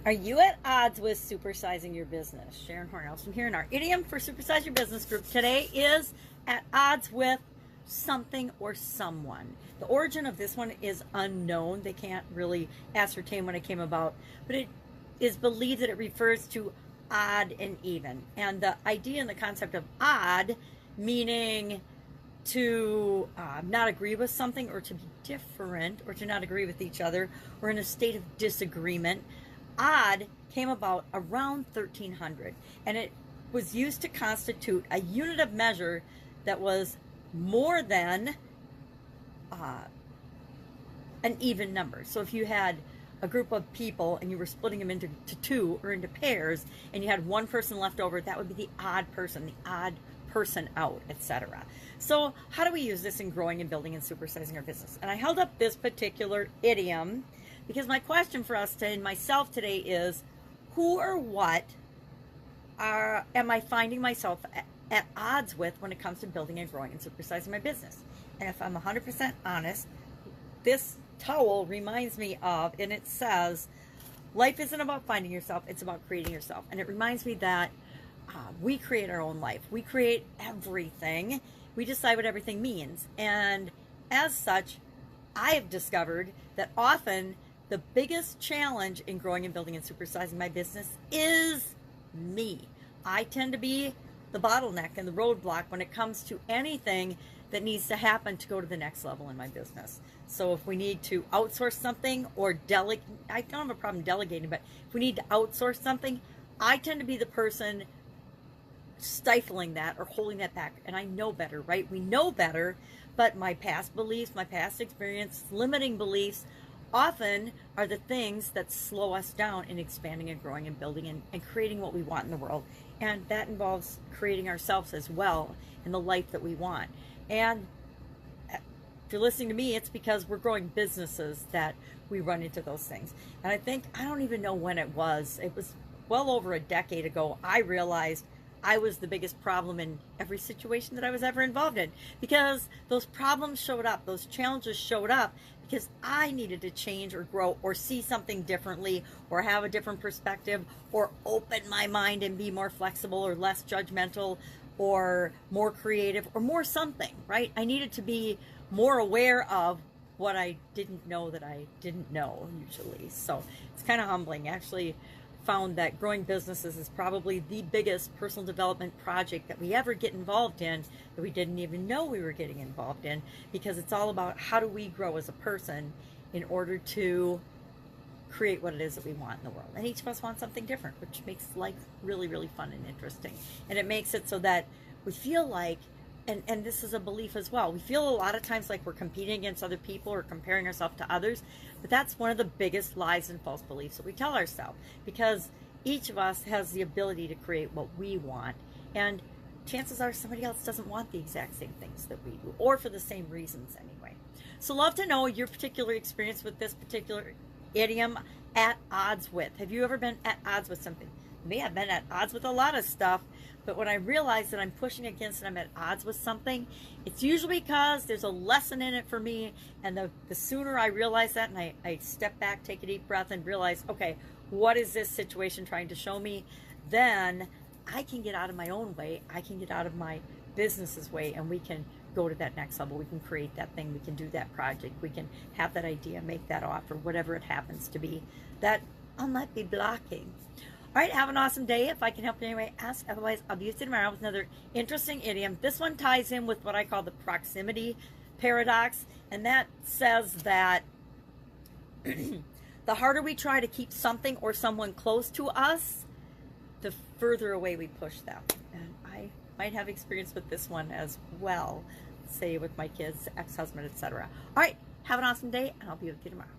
Are you at odds with supersizing your business? Sharon Horne-Ellstrom here, in our idiom for Supersize Your Business group today is at odds with something or someone. The origin of this one is unknown. They can't really ascertain when it came about, but it is believed that it refers to odd and even. And the idea and the concept of odd, meaning to not agree with something, or to be different, or to not agree with each other, or in a state of disagreement. Odd came about around 1300, and it was used to constitute a unit of measure that was more than an even number. So if you had a group of people and you were splitting them into two or into pairs, and you had one person left over, that would be the odd person out, etc. So how do we use this in growing and building and supersizing our business? And I held up this particular idiom because my question for us and myself today is, who or what am I finding myself at odds with when it comes to building and growing and supersizing my business? And if I'm 100% honest, this towel reminds me of, and it says, life isn't about finding yourself, it's about creating yourself. And it reminds me that we create our own life. We create everything. We decide what everything means. And as such, I have discovered that often the biggest challenge in growing and building and supersizing my business is me. I tend to be the bottleneck and the roadblock when it comes to anything that needs to happen to go to the next level in my business. So if we need to outsource something or delegate, I don't have a problem delegating, but if we need to outsource something, I tend to be the person stifling that or holding that back. And I know better, right? We know better, but my past beliefs, my past experience, limiting beliefs often are the things that slow us down in expanding and growing and building and creating what we want in the world. And that involves creating ourselves as well in the life that we want. And if you're listening to me, it's because we're growing businesses that we run into those things. And I don't even know when it was well over a decade ago, I realized I was the biggest problem in every situation that I was ever involved in, because those problems showed up, those challenges showed up because I needed to change or grow or see something differently or have a different perspective or open my mind and be more flexible or less judgmental or more creative or more something, right? I needed to be more aware of what I didn't know that I didn't know usually. So it's kind of humbling. Actually found that growing businesses is probably the biggest personal development project that we ever get involved in that we didn't even know we were getting involved in, because it's all about how do we grow as a person in order to create what it is that we want in the world. And each of us wants something different, which makes life really, really fun and interesting. And it makes it so that we feel like, and this is a belief as well, we feel a lot of times like we're competing against other people or comparing ourselves to others, but that's one of the biggest lies and false beliefs that we tell ourselves, because each of us has the ability to create what we want, and chances are somebody else doesn't want the exact same things that we do, or for the same reasons anyway. So love to know your particular experience with this particular idiom, at odds with. Have you ever been at odds with something? Me, I've been at odds with a lot of stuff, but when I realize that I'm pushing against and I'm at odds with something, it's usually because there's a lesson in it for me, and the sooner I realize that and I step back, take a deep breath and realize, okay, what is this situation trying to show me, then I can get out of my own way, I can get out of my business's way, and we can go to that next level. We can create that thing, we can do that project, we can have that idea, make that offer, whatever it happens to be, that I'll not be blocking. All right, have an awesome day. If I can help in any way, ask. Otherwise, I'll be with you tomorrow with another interesting idiom. This one ties in with what I call the proximity paradox, and that says that the harder we try to keep something or someone close to us, the further away we push them. And I might have experience with this one as well, say with my kids, ex-husband, etc. All right, have an awesome day, and I'll be with you tomorrow.